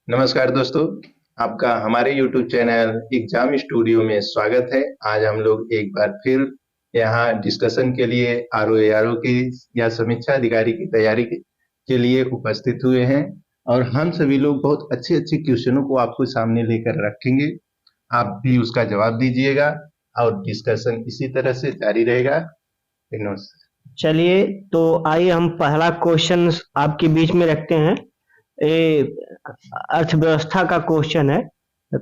नमस्कार दोस्तों, आपका हमारे YouTube चैनल एग्जाम स्टूडियो में स्वागत है। आज हम लोग एक बार फिर यहाँ डिस्कशन के लिए आरओ की या समीक्षा अधिकारी की तैयारी के लिए उपस्थित हुए हैं और हम सभी लोग बहुत अच्छे अच्छे क्वेश्चनों को आपको सामने लेकर रखेंगे। आप भी उसका जवाब दीजिएगा और डिस्कशन इसी तरह से जारी रहेगा। चलिए, तो आइए हम पहला क्वेश्चन आपके बीच में रखते हैं। ये अर्थव्यवस्था का क्वेश्चन है।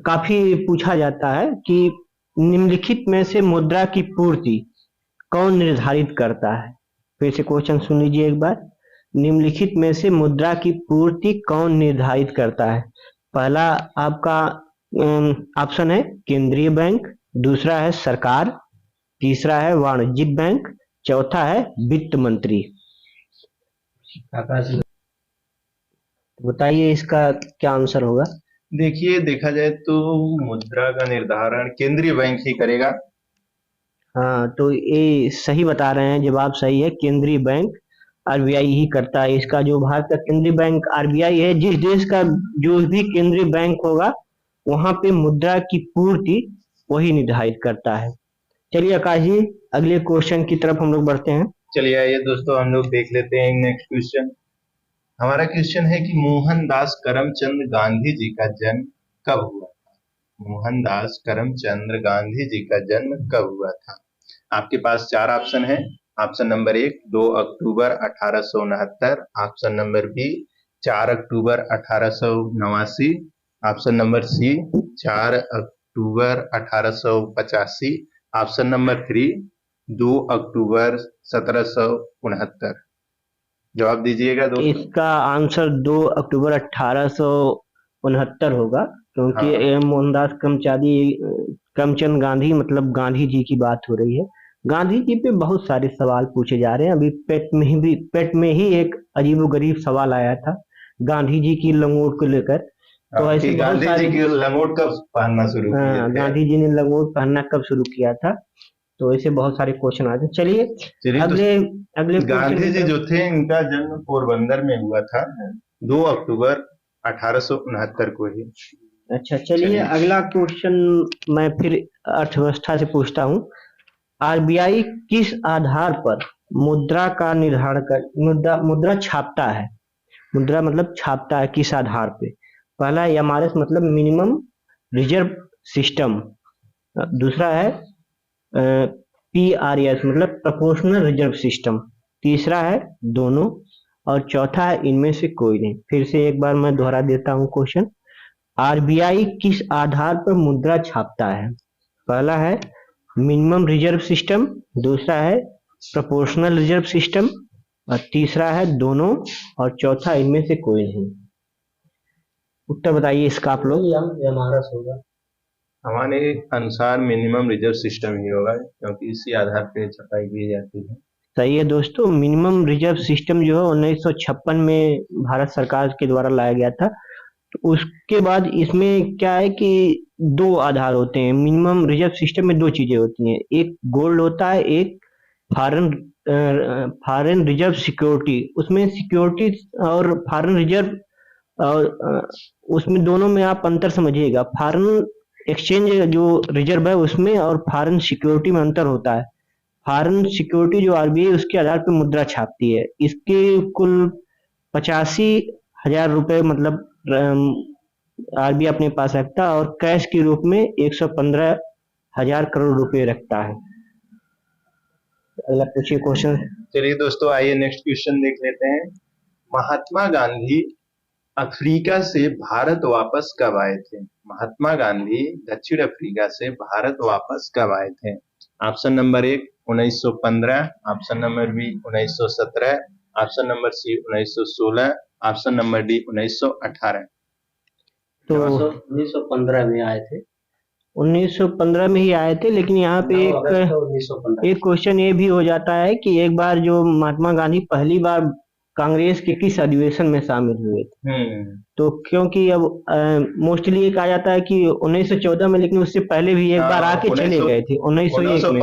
काफी पूछा जाता है कि निम्नलिखित में से मुद्रा की पूर्ति कौन निर्धारित करता है। फिर से क्वेश्चन सुन लीजिए एक बार। निम्नलिखित में से मुद्रा की पूर्ति कौन निर्धारित करता है। पहला आपका ऑप्शन है केंद्रीय बैंक, दूसरा है सरकार, तीसरा है वाणिज्यिक बैंक, चौथा है वित्त मंत्री। बताइए इसका क्या आंसर होगा। देखिए, देखा जाए तो मुद्रा का निर्धारण केंद्रीय बैंक ही करेगा। हाँ, तो ये सही बता रहे हैं, जवाब सही है। केंद्रीय बैंक आरबीआई ही करता है इसका। जो भारत का केंद्रीय बैंक आरबीआई है, जिस देश का जो भी केंद्रीय बैंक होगा वहां पे मुद्रा की पूर्ति वही निर्धारित करता है। चलिए आकाश जी, अगले क्वेश्चन की तरफ हम लोग बढ़ते हैं। चलिए आइए दोस्तों, हम लोग देख लेते हैं नेक्स्ट क्वेश्चन। हमारा क्वेश्चन है कि मोहनदास करमचंद गांधी जी का जन्म कब हुआ था। मोहनदास करमचंद गांधी जी का जन्म कब हुआ था। आपके पास चार ऑप्शन है। ऑप्शन नंबर 1 2 अक्टूबर 1869, ऑप्शन नंबर बी 4 अक्टूबर 1889, ऑप्शन नंबर सी 4 अक्टूबर 1885, ऑप्शन नंबर 3 2 अक्टूबर 1769। जवाब दीजिएगा दोस्तों। इसका आंसर 2 अक्टूबर 1869 होगा, क्योंकि हाँ, मोहनदास करमचंद गांधी मतलब गांधी जी की बात हो रही है। गांधी जी पे बहुत सारे सवाल पूछे जा रहे हैं। अभी पेट में ही एक अजीबोगरीब सवाल आया था गांधी जी की लंगोट को लेकर। तो ऐसे बहुत गांधी सारे जी की लंगोट कब पहनना शुरू किए थे। गांधी जी ने लंगोट पहनना कब शुरू किया था। तो ऐसे बहुत सारे क्वेश्चन आते हैं। चलिए चलिए तो अगले अगले गांधी क्वेश्चन जी की जो तरफ। थे, इनका जन्म पोरबंदर में हुआ था 2 अक्टूबर 1869 को ही। अच्छा, चलिए चलिए अगला क्वेश्चन मैं फिर अर्थव्यवस्था से पूछता हूँ। आरबीआई किस आधार पर मुद्रा का निर्धारण कर मुद्रा मुद्रा छापता है। मुद्रा मतलब छापता है किस आधार पे। पहला है एमआरएस मतलब मिनिमम रिजर्व सिस्टम, दूसरा है पीआरएस मतलब प्रोपोर्शनल रिजर्व सिस्टम, तीसरा है दोनों, और चौथा है इनमें से कोई नहीं। फिर से एक बार मैं दोहरा देता हूँ क्वेश्चन। आरबीआई किस आधार पर मुद्रा छापता है। पहला है मिनिमम रिजर्व सिस्टम, दूसरा है प्रोपोर्शनल रिजर्व सिस्टम, और तीसरा है दोनों, और चौथा इनमें से कोई नहीं। उत्तर बताइए इसका आप लोग। हमारा होगा। हमारे अनुसार मिनिमम रिजर्व सिस्टम ही होगा, क्योंकि इसी आधार पे छपाई की जाती है। सही है दोस्तों। मिनिमम रिजर्व सिस्टम जो है 1956 में भारत सरकार के द्वारा लाया गया था। तो उसके बाद इसमें क्या है कि दो आधार होते हैं। मिनिमम रिजर्व सिस्टम में दो चीजें होती हैं, एक गोल्ड होता है, एक फॉरेन फॉरेन रिजर्व सिक्योरिटी। उसमें सिक्योरिटी और फॉरेन रिजर्व, और उसमें दोनों में आप अंतर समझिएगा। फॉरेन एक्सचेंज जो रिजर्व है उसमें और फॉरेन सिक्योरिटी में अंतर होता है। फॉरेन सिक्योरिटी जो आरबीआई उसके आधार पर मुद्रा छापती है। इसके कुल 85,000 रुपए मतलब आरबीआई अपने पास रखता है, और कैश के रूप में 115,000 करोड़ रुपए रखता है। अगला पूछिए क्वेश्चन। चलिए दोस्तों, आइए नेक्स्ट क्वेश्चन देख लेते हैं। महात्मा गांधी अफ्रीका से भारत वापस कब आए थे। महात्मा गांधी दक्षिण अफ्रीका से भारत वापस कब आए थे। Option number 1 1915, option number B 1917, option number C 1916, option number D 1918। तो 1915 में आए थे। 1915 में ही आए थे, लेकिन यहाँ पे 9 अगस्त एक 1915। क्वेश्चन ये भी हो जाता है कि एक बार जो महात्मा गांधी पहली बार कांग्रेस के किस अधिवेशन में शामिल हुए थे। तो क्योंकि अब मोस्टली ये कहा जाता है कि 1914 में, लेकिन उससे पहले भी एक बार आके चले गए थे 1901 में।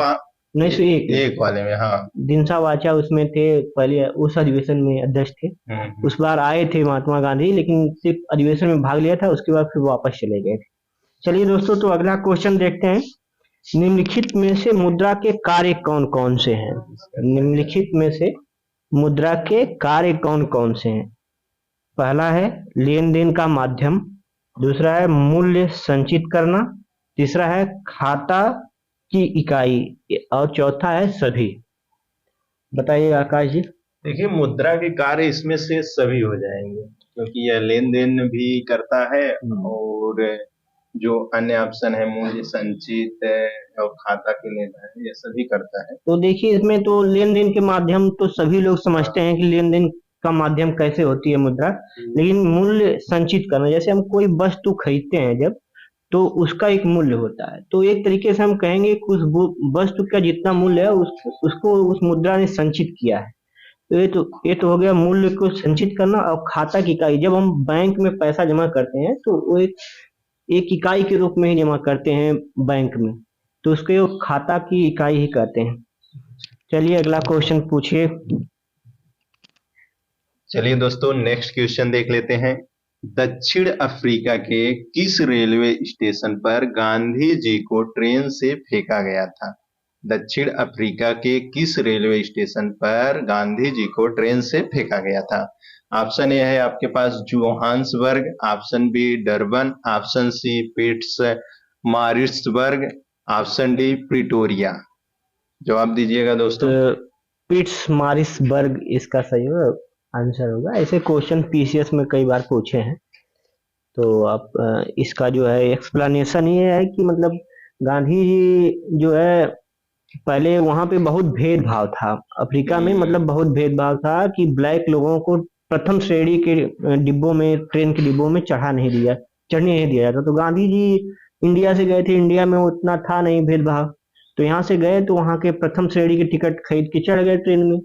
1901 में एक वाले में, हाँ। दिनसा वाचा उसमें थे, पहले उस अधिवेशन में अध्यक्ष थे। उस बार आए थे महात्मा गांधी, लेकिन सिर्फ अधिवेशन में भाग लिया था, उसके बाद फिर वापस चले गए थे। चलिए दोस्तों, तो अगला क्वेश्चन देखते हैं। निम्नलिखित में से मुद्रा के कार्य कौन कौन से हैं? निम्नलिखित में से मुद्रा के कार्य कौन कौन से हैं? पहला है लेन देन का माध्यम, दूसरा है मूल्य संचित करना, तीसरा है खाता की इकाई, और चौथा है सभी। बताइए आकाश जी। देखिए, मुद्रा के कार्य इसमें से सभी हो जाएंगे, क्योंकि यह लेन देन भी करता है और जो अन्य ऑप्शन है मूल्य संचित और खाता के लेना है, ये सभी करता है। तो देखिए, इसमें तो लेन देन के माध्यम तो सभी लोग समझते हैं कि लेन देन का माध्यम कैसे होती है मुद्रा, लेकिन मूल्य संचित करना, जैसे हम कोई वस्तु खरीदते हैं जब, तो उसका एक मूल्य होता है, तो एक तरीके से हम कहेंगे कि उस वस्तु का जितना मूल्य है उसको उस मुद्रा ने संचित किया है। तो ये तो हो गया मूल्य को संचित करना। और खाता की इकाई, जब हम बैंक में पैसा जमा करते हैं तो वो एक इकाई के रूप में ही जमा करते हैं बैंक में, तो उसको खाता की इकाई ही कहते हैं। चलिए अगला क्वेश्चन पूछिए। चलिए दोस्तों, नेक्स्ट क्वेश्चन देख लेते हैं। दक्षिण अफ्रीका के किस रेलवे स्टेशन पर गांधी जी को ट्रेन से फेंका गया था? दक्षिण अफ्रीका के किस रेलवे स्टेशन पर गांधी जी को ट्रेन से फेंका गया था? ऑप्शन ए है आपके पास Johannesburg, option B Durban, option C Pietermaritzburg, option D Pretoria. जवाब दीजिएगा दोस्तों। पिट्स मारिट्सबर्ग इसका सही आंसर होगा। ऐसे क्वेश्चन पीसीएस में कई बार पूछे हैं, तो आप इसका जो है एक्सप्लेनेशन ये है कि मतलब गांधी जी जो है पहले वहां पे बहुत भेदभाव था अफ्रीका में, मतलब बहुत भेदभाव था कि ब्लैक लोगों को प्रथम श्रेणी के डिब्बों में, ट्रेन के डिब्बों में चढ़ने नहीं दिया जाता। तो गांधी जी इंडिया से गए थे, इंडिया में उतना था नहीं भेदभाव, तो यहाँ से गए तो वहाँ के प्रथम श्रेणी के टिकट खरीद के चढ़ गए ट्रेन में।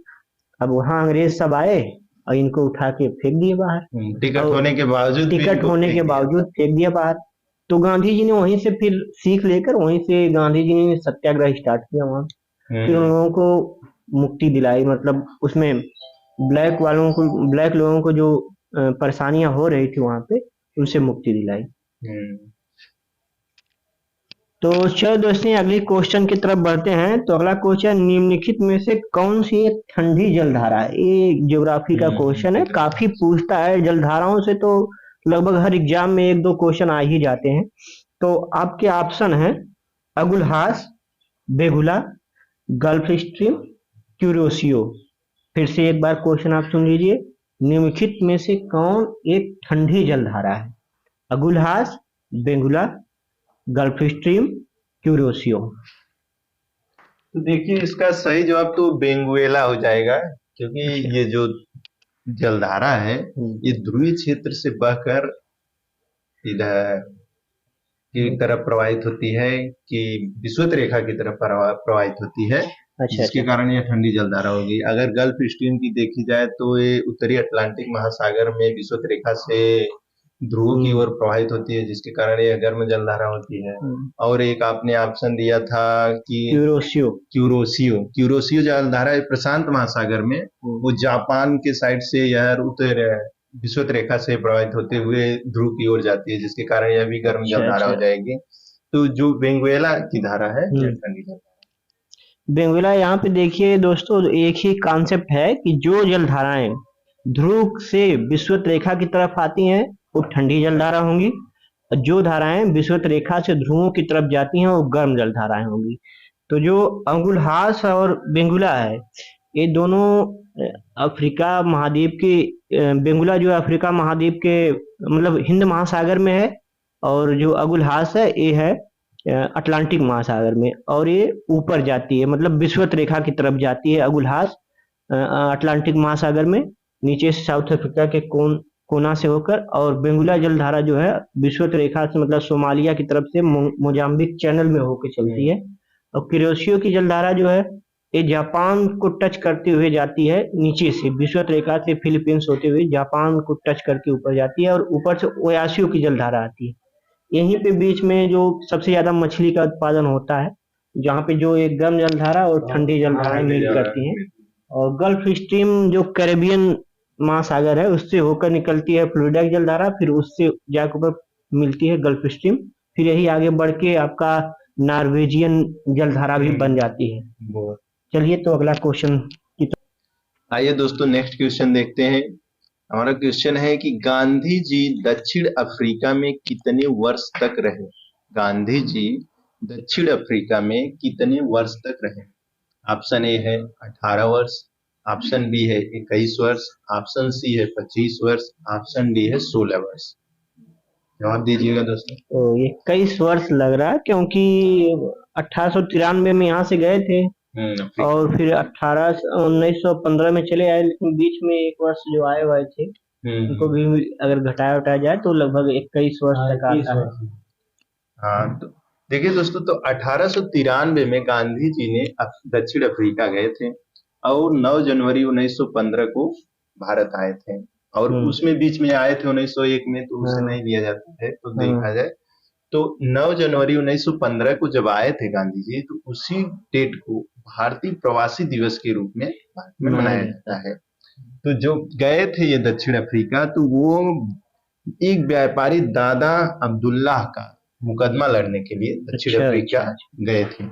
अब वहाँ अंग्रेज सब आए और इनको उठा के फेंक दिए बाहर, टिकट होने के बावजूद फेंक दिया बाहर। तो गांधी जी ने वहीं से फिर सीख लेकर वहीं से गांधी जी ने सत्याग्रह स्टार्ट किया वहां, फिर उन लोगों को मुक्ति दिलाई, मतलब उसमें ब्लैक लोगों को जो परेशानियां हो रही थी वहां पे, उनसे मुक्ति दिलाई। तो चलो दोस्तों, अगली क्वेश्चन की तरफ बढ़ते हैं। तो अगला क्वेश्चन, निम्नलिखित में से कौन सी एक ठंडी जलधारा है? ये ज्योग्राफी का क्वेश्चन है, काफी पूछता है। जलधाराओं से तो लगभग हर एग्जाम में एक दो क्वेश्चन आ ही जाते हैं। तो आपके ऑप्शन है Agulhas, Benguela, Gulf Stream, Kuroshio. फिर से एक बार क्वेश्चन आप सुन लीजिए। निम्नलिखित में से कौन एक ठंडी जलधारा है? Agulhas, Benguela, Gulf Stream, Kuroshio. तो देखिए, इसका सही जवाब तो बेंगुएला हो जाएगा, क्योंकि ये जो जलधारा है ये ध्रुवीय क्षेत्र से बहकर इधर की तरफ प्रवाहित होती है कि विषुवत रेखा की तरफ प्रवाहित होती है, जिसके कारण ये ठंडी जलधारा होगी। अगर गल्फ स्ट्रीम की देखी जाए तो ये उत्तरी अटलांटिक महासागर में विषुवत रेखा से ध्रुव की ओर प्रवाहित होती है, जिसके कारण ये गर्म जलधारा होती है। और एक आपने ऑप्शन दिया था कि क्यूरोसियो जलधारा प्रशांत महासागर में, वो जापान के साइड से यह उत्तर विषुवत रेखा से प्रवाहित होते हुए ध्रुव की ओर जाती है, जिसके कारण यह भी गर्म जलधारा हो जाएगी। तो जो वेनेजुएला की धारा है यह ठंडी जलधारा। वेनेजुएला, यहाँ पे देखिए दोस्तों, एक ही कॉन्सेप्ट है कि जो जलधाराएं ध्रुव से विषुवत रेखा की तरफ आती हैं वो ठंडी जलधारा होंगी, और जो धाराएं विषुवत रेखा से ध्रुवों की तरफ जाती हैं वो गर्म जलधाराएं होंगी। तो जो अंगुलहास और वेनेजुएला है, ये दोनों अफ्रीका महाद्वीप की, वेनेजुएला जो अफ्रीका महाद्वीप के मतलब हिंद महासागर में है, और जो अगुलहास है ये है अटलांटिक महासागर में, और ये ऊपर जाती है, मतलब विषुवत रेखा की तरफ जाती है अगुलहास अटलांटिक महासागर में, नीचे से साउथ अफ्रीका के कोना से होकर, और वेनेजुएला जलधारा जो है विषुवत रेखा से मतलब सोमालिया की तरफ से मोजाम्बिक चैनल में होकर चलती है। और क्यूरोसियो की जलधारा जो है ये जापान को टच करते हुए जाती है, नीचे से विषुवत रेखा से फिलीपींस होते हुए जापान को टच करके ऊपर जाती है, और ऊपर से ओयासियो की जलधारा आती है। यहीं पे बीच में जो सबसे ज्यादा मछली का उत्पादन होता है जहाँ पे जो एक गर्म जलधारा और ठंडी जलधाराएं मीट करती हैं। और गल्फ स्ट्रीम जो कैरेबियन महासागर है उससे होकर निकलती है फ्लोरिडा की जलधारा, फिर उससे जाकर ऊपर मिलती है गल्फ स्ट्रीम, फिर यही आगे बढ़ के आपका नॉर्वेजियन जलधारा भी बन जाती है। वो चलिए तो अगला क्वेश्चन की आइए दोस्तों नेक्स्ट क्वेश्चन देखते हैं। हमारा क्वेश्चन है कि गांधी जी दक्षिण अफ्रीका में कितने वर्ष तक रहे? गांधी जी दक्षिण अफ्रीका में कितने वर्ष तक रहे? ऑप्शन ए है 18 वर्ष, ऑप्शन बी है 21 वर्ष, ऑप्शन सी है 25 वर्ष, ऑप्शन डी है 16 वर्ष। जवाब दीजिएगा दोस्तों। तो ये 21 वर्ष लग रहा है, क्योंकि 1893 में यहाँ से गए थे अफ्रीका। और फिर 1915 में चले आए, लेकिन बीच में एक वर्ष जो आए हुए थे उनको भी अगर घटाया उठाया जाए तो लगभग 21 वर्ष तक आता है। हाँ तो देखिए दोस्तों, तो 1893 में गांधी जी ने दक्षिण अफ्रीका गए थे और 9 जनवरी 1915 को भारत आए थे, और उसमें बीच में आए थे 1901 में, तो उसे नहीं लिया जाता है। तो देखा जाए तो 9 जनवरी 1915 को जब आए थे गांधी जी, तो उसी डेट को भारतीय प्रवासी दिवस के रूप में भारत में मनाया जाता है। तो जो गए थे ये दक्षिण अफ्रीका, तो वो एक व्यापारी दादा अब्दुल्लाह का मुकदमा लड़ने के लिए दक्षिण अफ्रीका गए थे।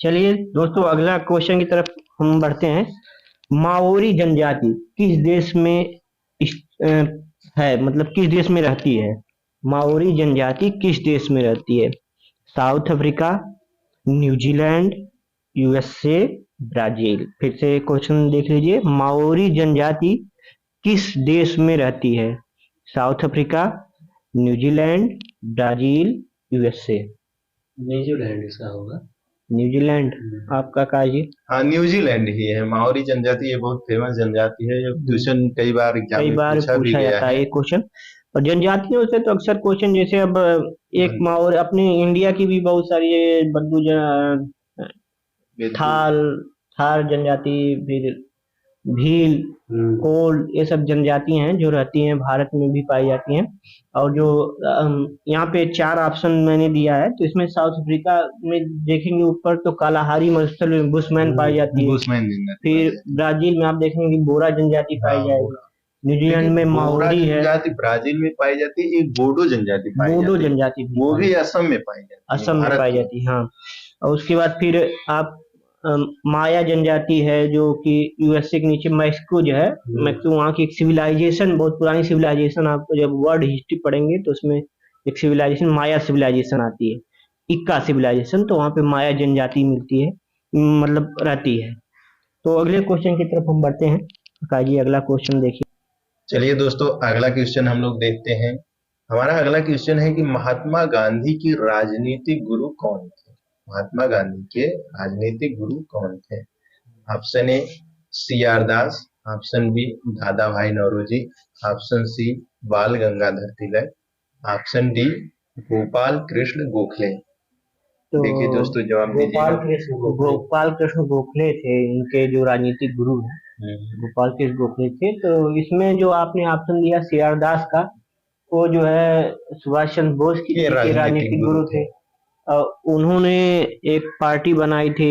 चलिए दोस्तों अगला क्वेश्चन की तरफ हम बढ़ते हैं। माओरी जनजाति किस देश में है, मतलब किस देश में रहती है? माओरी जनजाति किस देश में रहती है? South Africa, New Zealand, USA, Brazil. फिर से क्वेश्चन देख लीजिए, माओरी जनजाति किस देश में रहती है? South Africa, New Zealand, Brazil, USA. New Zealand इसका होगा। न्यूजीलैंड आपका काजी? हाँ न्यूजीलैंड ही है। माओरी जनजाति ये बहुत फेमस जनजाति है, जो क्वेश्चन कई बार पूछा जाता है ये क्वेश्चन। और जनजातियों से तो अक्सर क्वेश्चन, जैसे अब एक माओरी अपने इंडिया की भी बहुत सारी बद्दू थार जनजाति, फिर भील, कोल, ये सब जनजातियां हैं जो रहती हैं भारत में भी पाई जाती हैं। और जो यहाँ पे 4 ऑप्शन मैंने दिया है, तो इसमें साउथ अफ्रीका में देखेंगे ऊपर तो कालाहारी मरुस्थल बुशमैन पाई जाती है। फिर ब्राजील में आप देखेंगे बोरा जनजाति पाई जाएगी। न्यूजीलैंड में माओरी है, ब्राजील में पाई जाती है। एक बोडो जनजाति वो भी असम में पाई जाती है। हाँ। और उसके बाद फिर आप माया जनजाति है, जो कि यूएसए के नीचे मैक्सिको जो है, मैक्सिको वहाँ की एक सिविलाइजेशन, बहुत पुरानी सिविलाइजेशन, आपको जब वर्ल्ड हिस्ट्री पढ़ेंगे तो उसमें एक सिविलाइजेशन माया सिविलाइजेशन आती है, इक्का सिविलाइजेशन। तो वहाँ पे माया जनजाति मिलती है, मतलब रहती है। तो अगले क्वेश्चन की तरफ हम बढ़ते हैं। काजी अगला क्वेश्चन देखिए। चलिए दोस्तों अगला क्वेश्चन हम लोग देखते हैं। हमारा अगला क्वेश्चन है कि महात्मा गांधी की राजनीतिक गुरु कौन थे? महात्मा गांधी के राजनीतिक गुरु कौन थे? Option A CR Das, option B Dadabhai Naoroji, option C Bal Gangadhar Tilak, option D Gopal Krishna Gokhale. तो देखिए दोस्तों जवाब दीजिए। गोपाल कृष्ण गोखले थे इनके जो राजनीतिक गुरु हैं, गोपाल कृष्ण गोखले थे। तो इसमें जो आपने ऑप्शन दिया CR दास का, वो जो है सुभाष चंद्र बोस की राजनीतिक गुरु थे। उन्होंने एक पार्टी बनाई थी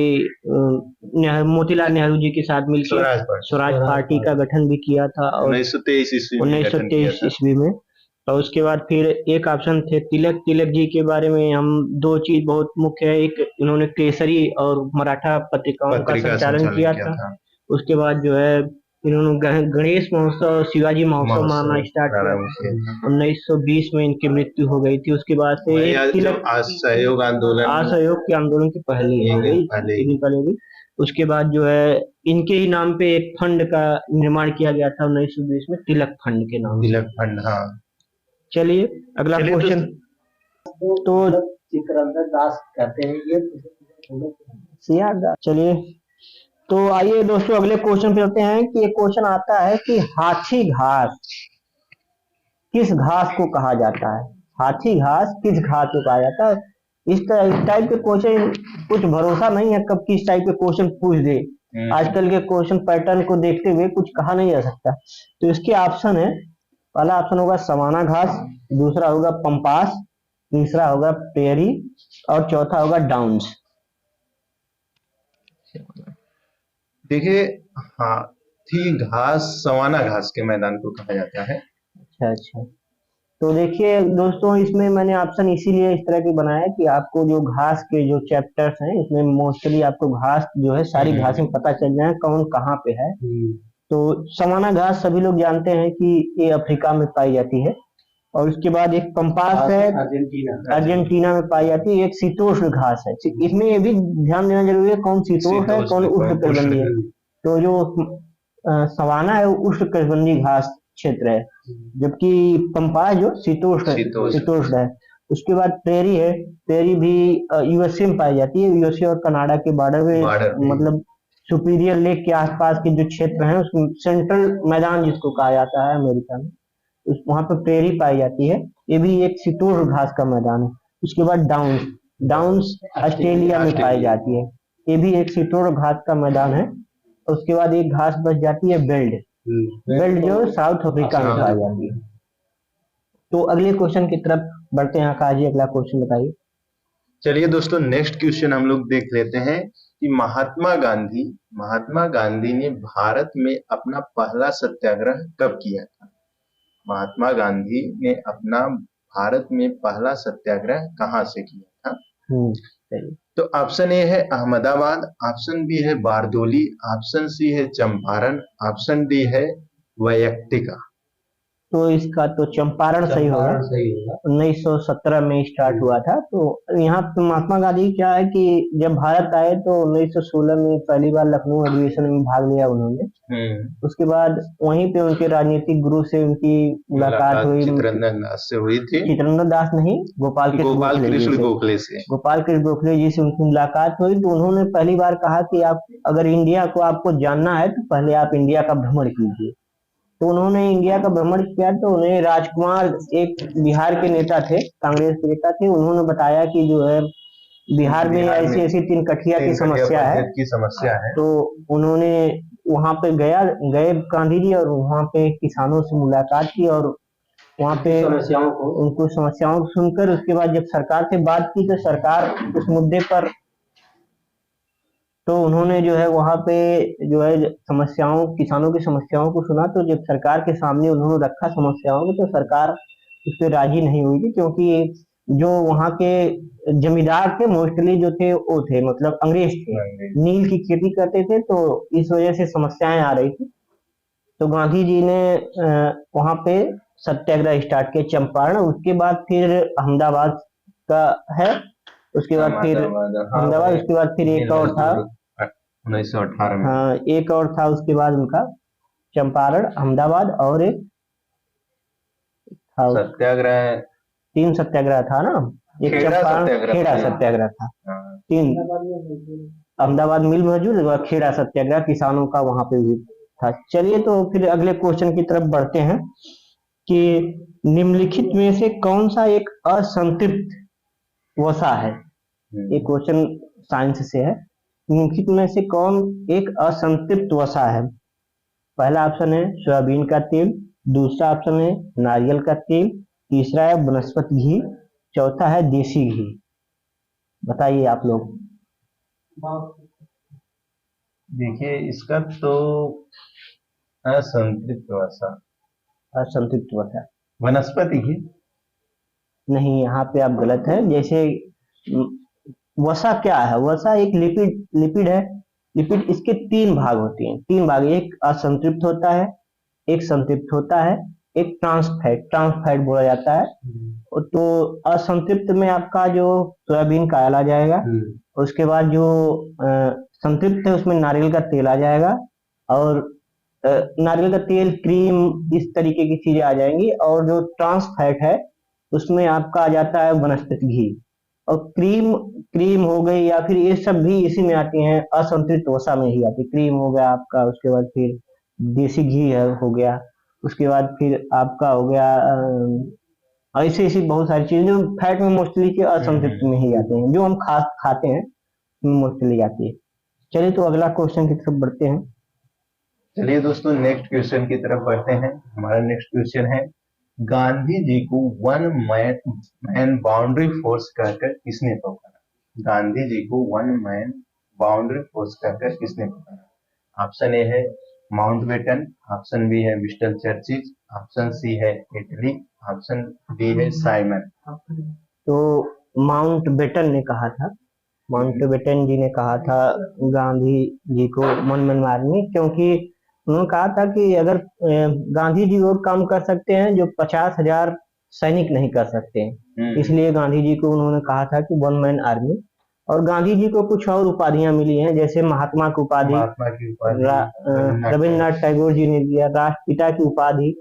मोतीलाल नेहरू जी के साथ मिलकर, स्वराज पार्टी का गठन भी किया था 1923 ईस्वी में। और उसके बाद फिर एक ऑप्शन थे तिलक जी के बारे में हम 2 चीज बहुत मुख्य है। एक, इन्होंने केसरी और मराठा पत्रिकाओं का संचालन किया था। उसके बाद जो है इन्होंने गणेश महोत्सव, शिवाजी महोत्सव मनाना स्टार्ट किया। 1920 में इनकी मृत्यु हो गई थी। उसके बाद से तिलक असहयोग के आंदोलन के पहले हो गई। उसके बाद जो है इनके ही नाम पे एक फंड का निर्माण किया गया था 1920 में, तिलक फंड के नाम। तिलक फंड, हाँ। चलिए अगला क्वेश्चन। तो चित्रंजन दास कहते हैं ये CR दास। चलिए तो आइए दोस्तों अगले क्वेश्चन पे चलते हैं कि ये क्वेश्चन आता है कि हाथी घास किस घास को कहा जाता है? हाथी घास किस घास को कहा जाता है? इस टाइप के क्वेश्चन कुछ भरोसा नहीं है कब किस टाइप के क्वेश्चन पूछ दे। आजकल के क्वेश्चन पैटर्न को देखते हुए कुछ कहा नहीं जा सकता। तो इसके ऑप्शन है, पहला ऑप्शन होगा सवाना घास, दूसरा होगा पंपास, तीसरा होगा पेरी और चौथा होगा डाउन्स। देखिए, हाथी घास सवाना घास के मैदान को कहा जाता है। अच्छा अच्छा। तो देखिए दोस्तों, इसमें मैंने ऑप्शन इसीलिए इस तरह की बनाया कि आपको जो घास के जो चैप्टर्स हैं इसमें मोस्टली आपको घास जो है सारी घासें पता चल जाए कौन कहाँ पे है। तो सवाना घास सभी लोग जानते हैं कि ये अफ्रीका में पाई जाती है। और उसके बाद एक पंपास है, अर्जेंटीना। अर्जेंटीना में पाई जाती है। एक शीतोष्ण घास है, इसमें ये भी ध्यान देना जरूरी है कौन शीतोष्ण है कौन उष्णकटिबंधीय है। तो जो सवाना है वो उष्णकटिबंधीय घास क्षेत्र है, जबकि पंपास जो शीतोष्ण है। उसके बाद प्रेरी है, प्रेरी भी यूएसए में पाई जाती है, यूएसए और कनाडा के बॉर्डर में, मतलब सुपीरियर लेक के आसपास के जो क्षेत्र हैं उसमें सेंट्रल मैदान जिसको कहा जाता है अमेरिका में, उस वहां पर प्रेरी पाई जाती है। ये भी एक शीतोष्ण घास का मैदान है। उसके बाद डाउन्स, डाउन्स ऑस्ट्रेलिया में पाई जाती है, ये भी एक शीतोष्ण घास का मैदान है। उसके बाद एक घास बच जाती है बेल्ट, बेल्ट जो साउथ अफ्रीका में पाई जाती है। तो अगले क्वेश्चन की तरफ बढ़ते हैं। आकाश जी अगला क्वेश्चन बताइए। चलिए दोस्तों, नेक्स्ट क्वेश्चन हम लोग देख लेते हैं कि महात्मा गांधी ने भारत में अपना पहला सत्याग्रह कब किया था। महात्मा गांधी ने अपना भारत में पहला सत्याग्रह कहाँ से किया था। सही। तो ऑप्शन ए है अहमदाबाद, ऑप्शन बी है बारदोली, ऑप्शन सी है चंपारण, ऑप्शन डी है वैयक्तिका। तो इसका तो चंपारण सही होगा। 1917 में स्टार्ट हुआ था। तो यहाँ पे महात्मा गांधी क्या है कि जब भारत आए तो 1916 में पहली बार लखनऊ अधिवेशन में भाग लिया उन्होंने। उसके बाद वहीं पे उनके राजनीतिक गुरु से उनकी मुलाकात हुई। चित्तरंजन दास से हुई थी। चित्तरंजन दास नहीं, गोपाल कृष्ण गोखले से। गोपाल कृष्ण गोखले जी से उनकी मुलाकात हुई तो उन्होंने पहली बार कहा कि आप अगर इंडिया को आपको जानना है तो पहले आप इंडिया का भ्रमण कीजिए। तो उन्होंने इंडिया का भ्रमण किया तो उन्हें राजकुमार, एक बिहार के नेता थे, कांग्रेस के नेता थे, उन्होंने बताया कि जो है बिहार में ऐसी ऐसी तीन कठिया की समस्या है। तो उन्होंने वहां पे गए गांधी जी, और वहां पे किसानों से मुलाकात की और वहां पे उनको समस्याओं को सुनकर उसके बाद जब सरकार से बात की तो सरकार उस मुद्दे पर, तो उन्होंने जो है वहां पे जो है समस्याओं, किसानों की समस्याओं को सुना। तो जब सरकार के सामने उन्होंने रखा समस्याओं को तो सरकार उस पर राजी नहीं हुई थी, क्योंकि जो वहां के जमींदार थे मोस्टली जो थे वो थे मतलब अंग्रेज थे, नील की खेती करते थे, तो इस वजह से समस्याएं आ रही थी। तो गांधी जी ने वहां पे सत्याग्रह स्टार्ट किया चंपारण। उसके बाद फिर अहमदाबाद का है, उसके बाद फिर अहमदाबाद, उसके बाद फिर एक और था 1918 में। हाँ, एक और था उसके बाद उनका चंपारण, अहमदाबाद और एक था सत्याग्रह। 3 सत्याग्रह था ना, एक चंपारण, खेड़ा सत्याग्रह था। 3, अहमदाबाद मिल मजदूर, खेड़ा सत्याग्रह किसानों का वहां पे भी था। चलिए तो फिर अगले क्वेश्चन की तरफ बढ़ते हैं कि निम्नलिखित में से कौन सा एक असंतृप्त वसा है। ये क्वेश्चन साइंस से है। निम्नलिखित में से कौन एक असंतृप्त वसा है। पहला ऑप्शन है सोयाबीन का तेल, दूसरा ऑप्शन है नारियल का तेल, तीसरा है वनस्पति घी, चौथा है देसी घी। बताइए आप लोग। देखिए इसका तो असंतृप्त वसा, असंतृप्त वसा वनस्पति घी नहीं, यहाँ पे आप गलत है। जैसे वसा क्या है, वसा एक लिपिड है। लिपिड इसके 3 भाग होते हैं, 3 भाग, एक असंतृप्त होता है, एक संतृप्त होता है, एक ट्रांसफैट बोला जाता है। तो असंतृप्त में आपका जो सोयाबीन का ऑयल आ जाएगा, उसके बाद जो संतृप्त है उसमें नारियल का तेल आ जाएगा, और नारियल का तेल, क्रीम, इस तरीके की चीजें आ जाएंगी। और जो ट्रांस फैट है उसमें आपका आ जाता है वनस्पति घी, और क्रीम हो गई या फिर ये सब भी इसी में आती हैं, असंतृप्त वसा में ही आती है। क्रीम हो गया आपका, उसके बाद फिर देसी घी है हो गया, उसके बाद फिर आपका हो गया ऐसे ऐसी बहुत सारी चीजें जो फैट में मोस्टली के असंतृप्त में ही आते हैं, जो हम खाते हैं मोस्टली आती है। चलिए तो अगला क्वेश्चन की तरफ बढ़ते हैं। चलिए दोस्तों, नेक्स्ट क्वेश्चन की तरफ बढ़ते हैं। हमारा नेक्स्ट क्वेश्चन है, गांधी जी को वन मैन बाउंड्री फोर्स कहकर किसने पुकारा। गांधी जी को वन बाउंड्री फोर्स कहकर किसने बताया? ऑप्शन ए है माउंटबेटन, ऑप्शन बी है विंस्टन चर्चिल, ऑप्शन सी है इटली, ऑप्शन डी है साइमन। तो माउंटबेटन ने कहा था, माउंटबेटन जी ने कहा था गांधी जी को मन मन मारने, क्योंकि उन्होंने कहा था कि अगर गांधी जी वो काम कर सकते हैं जो 50,000 सैनिक नहीं कर सकते हैं, इसलिए गांधी जी को उन्होंने कहा था कि वन मैन आर्मी। और गांधी जी को कुछ और उपाधियां मिली हैं, जैसे महात्मा की उपाधि रविन्द्रनाथ टैगोर जी ने दिया, राष्ट्रपिता की उपाधि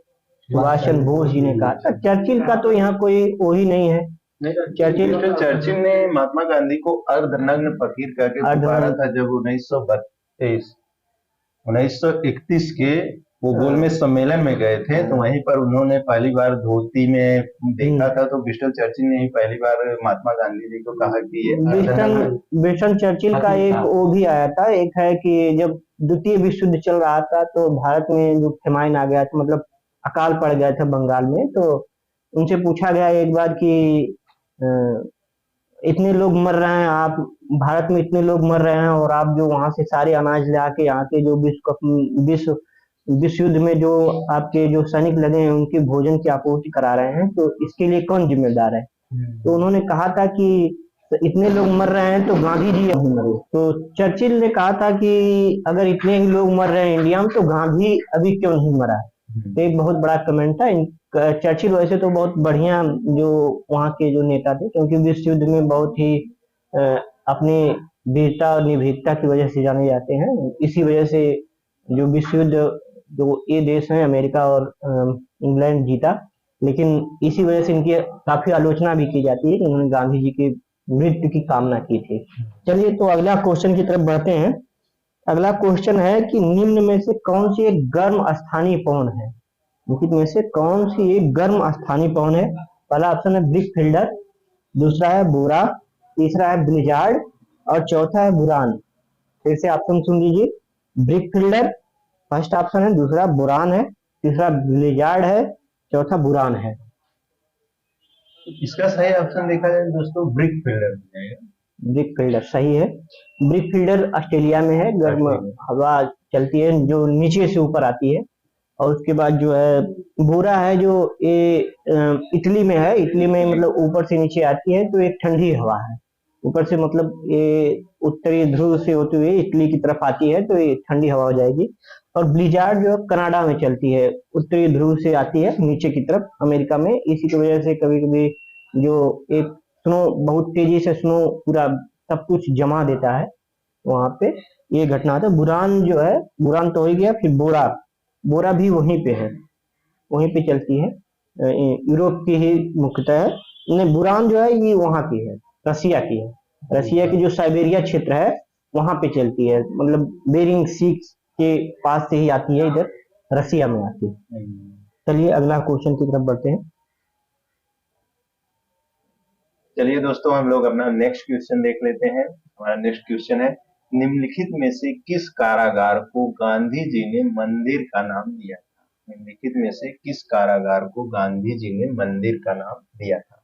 सुभाष चंद्र बोस जी ने कहा था। चर्चिल का तो यहाँ कोई वो ही नहीं है। चर्चिल ने महात्मा गांधी को अर्धनग्न फकीर करके पुकारा था जब 1931 के वो गोलमेज सम्मेलन में गए थे, तो वहीं पर उन्होंने पहली बार धोती में देखा था। तो विंस्टन चर्चिल ने ही पहली बार महात्मा गांधी जी को कहा कि ये विंस्टन चर्चिल का एक वो भी आया था, एक है कि जब द्वितीय विश्व युद्ध चल रहा था तो भारत में जो फेमाइन आ गया था, मतलब अकाल पड़ गया था बंगाल में, तो उनसे पूछा गया एक बार कि इतने लोग मर रहे हैं, आप भारत में इतने लोग मर रहे हैं और आप जो वहां से सारे अनाज ले आके यहाँ के जो विश्व युद्ध में जो आपके जो सैनिक लगे हैं उनके भोजन की आपूर्ति करा रहे हैं, तो इसके लिए कौन जिम्मेदार है? तो उन्होंने कहा था कि इतने लोग मर रहे हैं तो गांधी जी नहीं मरे। तो चर्चिल ने कहा था कि अगर इतने ही लोग मर रहे हैं इंडिया में तो गांधी अभी क्यों नहीं मरा? तो एक बहुत बड़ा कमेंट था। चर्चिल वैसे तो बहुत बढ़िया जो वहाँ के जो नेता थे, क्योंकि विश्व युद्ध में बहुत ही अपनी वीरता और निर्भीकता की वजह से जाने जाते हैं। इसी वजह से जो विश्व युद्ध जो ये देश है अमेरिका और इंग्लैंड जीता, लेकिन इसी वजह से इनकी काफी आलोचना भी की जाती है कि उन्होंने गांधी जी की मृत्यु की कामना की थी। चलिए तो अगला क्वेश्चन की तरफ बढ़ते हैं। अगला क्वेश्चन है कि निम्न में से कौन सी एक गर्म स्थानीय पवन है? निम्न में से कौन सी एक गर्म स्थानीय पवन है? पहला ऑप्शन है ब्रिक फिल्डर, दूसरा है बोरा, तीसरा है ब्लिजार्ड और चौथा है बुरान। फिर से ऑप्शन सुन लीजिए, ब्रिक फिल्डर फर्स्ट ऑप्शन है, दूसरा बुरान है, तीसरा ब्लिजार्ड है, चौथा बुरान है। इसका सही ऑप्शन देखा जाए दोस्तों ब्रिक फिल्डर हो जाएगा। ब्रिक फिल्डर सही है। ब्रिक फिल्डर ऑस्ट्रेलिया में है, गर्म हवा चलती है जो नीचे से ऊपर आती है। और उसके बाद जो है बोरा है जो ये इटली में है, इटली में मतलब ऊपर से नीचे आती है, तो एक ठंडी हवा है ऊपर से, मतलब ये उत्तरी ध्रुव से होते हुए इटली की तरफ आती है तो ये ठंडी हवा हो जाएगी। और ब्लिजार्ड जो कनाडा में चलती है, उत्तरी ध्रुव से आती है नीचे की तरफ अमेरिका में। इसी की वजह से कभी कभी जो एक स्नो बहुत तेजी से स्नो पूरा सब कुछ जमा देता है वहां पे, ये घटना होता है। बुरान जो है, बुरान तो हो गया, फिर बोरा, बोरा भी वहीं पे है, वहीं पे चलती है, यूरोप की ही मुख्यतः है। नहीं, बुरान जो है ये वहां की है, रसिया की है, रसिया की जो साइबेरिया क्षेत्र है वहां पे चलती है, मतलब बेरिंग सी के पास से ही आती है, इधर रसिया में आती है। चलिए अगला क्वेश्चन की तरफ बढ़ते हैं। चलिए दोस्तों हम लोग अपना नेक्स्ट क्वेश्चन देख लेते हैं। हमारा नेक्स्ट क्वेश्चन है, निम्नलिखित में से किस कारागार को गांधी जी ने मंदिर का नाम दिया था? निम्नलिखित में से किस कारागार को गांधी जी ने मंदिर का नाम दिया था?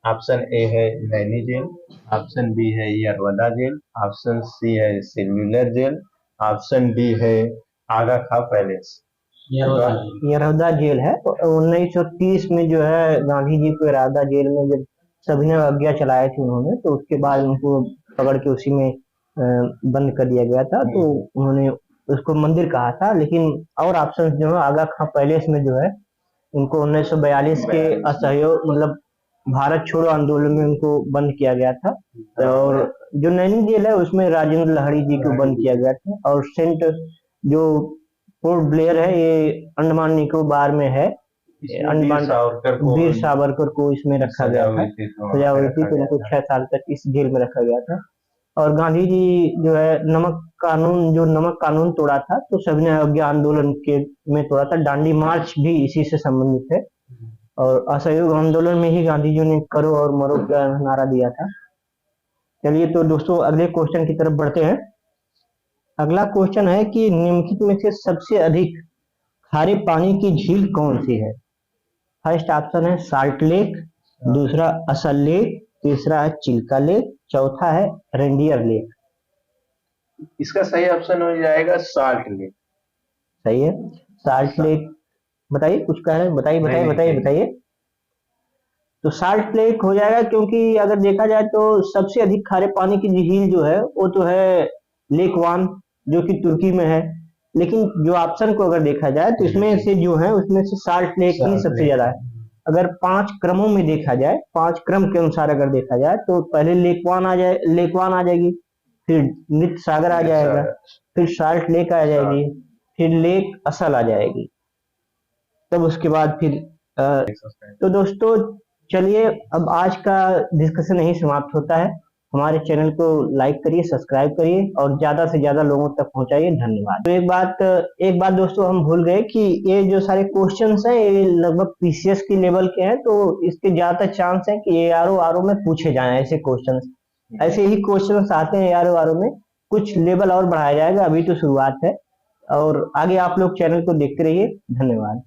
ऑप्शन ए है नैनी जेल, ऑप्शन बी है यरवदा जेल, ऑप्शन सी है सेल्यूलर जेल, ऑप्शन डी है आगा खां पैलेस। यरवदा जेल है। 1930 में जो है गांधी जी को यरवदा जेल में जब सभी ने आज्ञा चलाए थे उन्होंने, तो उसके बाद उनको पकड़ के उसी में बंद कर दिया गया था, तो उन्होंने उसको मंदिर कहा था। लेकिन और ऑप्शन जो है आगा खां पैलेस में जो है उनको 1942 के असहयोग मतलब भारत छोड़ो आंदोलन में उनको बंद किया गया था। और जो नैनी जेल है उसमें राजेंद्र लहड़ी जी को बंद किया गया था। और सेंट जो पोर्ट ब्लेयर है ये अंडमान निकोबार में है, अंडमान वीर सावरकर को इसमें रखा गया था, सजा हुई थी, तो उनको 6 साल तक इस जेल में रखा गया था। और गांधी जी जो है नमक कानून तोड़ा था, तो सविनय अवज्ञा आंदोलन के में तोड़ा था। दांडी मार्च भी इसी से संबंधित है। और असहयोग आंदोलन में ही गांधी जी ने करो और मरो का नारा दिया था। चलिए तो दोस्तों अगले क्वेश्चन की तरफ बढ़ते हैं। अगला क्वेश्चन है कि निम्नलिखित में से सबसे अधिक खारे पानी की झील कौन सी है? फर्स्ट ऑप्शन है साल्ट लेक, दूसरा असल लेक, तीसरा है चिल्का लेक, चौथा है रेंडियर लेक। इसका सही ऑप्शन हो जाएगा साल्ट लेक। सही है, साल्ट लेक। बताइए, कुछ कह रहे हैं, बताइए बताइए नहीं, बताइए नहीं। बताइए। तो साल्ट लेक हो जाएगा, क्योंकि अगर देखा जाए तो सबसे अधिक खारे पानी की झील जो है वो तो है लेक वान, जो कि तुर्की में है। लेकिन जो ऑप्शन को अगर देखा जाए तो इसमें से जो है उसमें से साल्ट लेक ही साल्ट सबसे लेक। ज्यादा है। अगर 5 क्रमों में देखा जाए, 5 क्रम के अनुसार अगर देखा जाए तो पहले लेक वान आ जाएगी, फिर मृत सागर आ जाएगा, फिर साल्ट लेक आ जाएगी, फिर लेक असल आ जाएगी, तब उसके बाद फिर तो दोस्तों चलिए, अब आज का डिस्कशन यही समाप्त होता है। हमारे चैनल को लाइक करिए, सब्सक्राइब करिए और ज्यादा से ज्यादा लोगों तक पहुंचाइए। धन्यवाद। तो एक बात दोस्तों हम भूल गए कि ये जो सारे क्वेश्चंस हैं ये लगभग पीसीएस की लेवल के हैं, तो इसके ज्यादा चांस है कि ARO में पूछे जाएं ऐसे क्वेश्चंस। ऐसे ही क्वेश्चंस आते हैं ARO में, कुछ लेवल और बढ़ाया जाएगा, अभी तो शुरुआत है। और आगे आप लोग चैनल को देखते रहिए। धन्यवाद।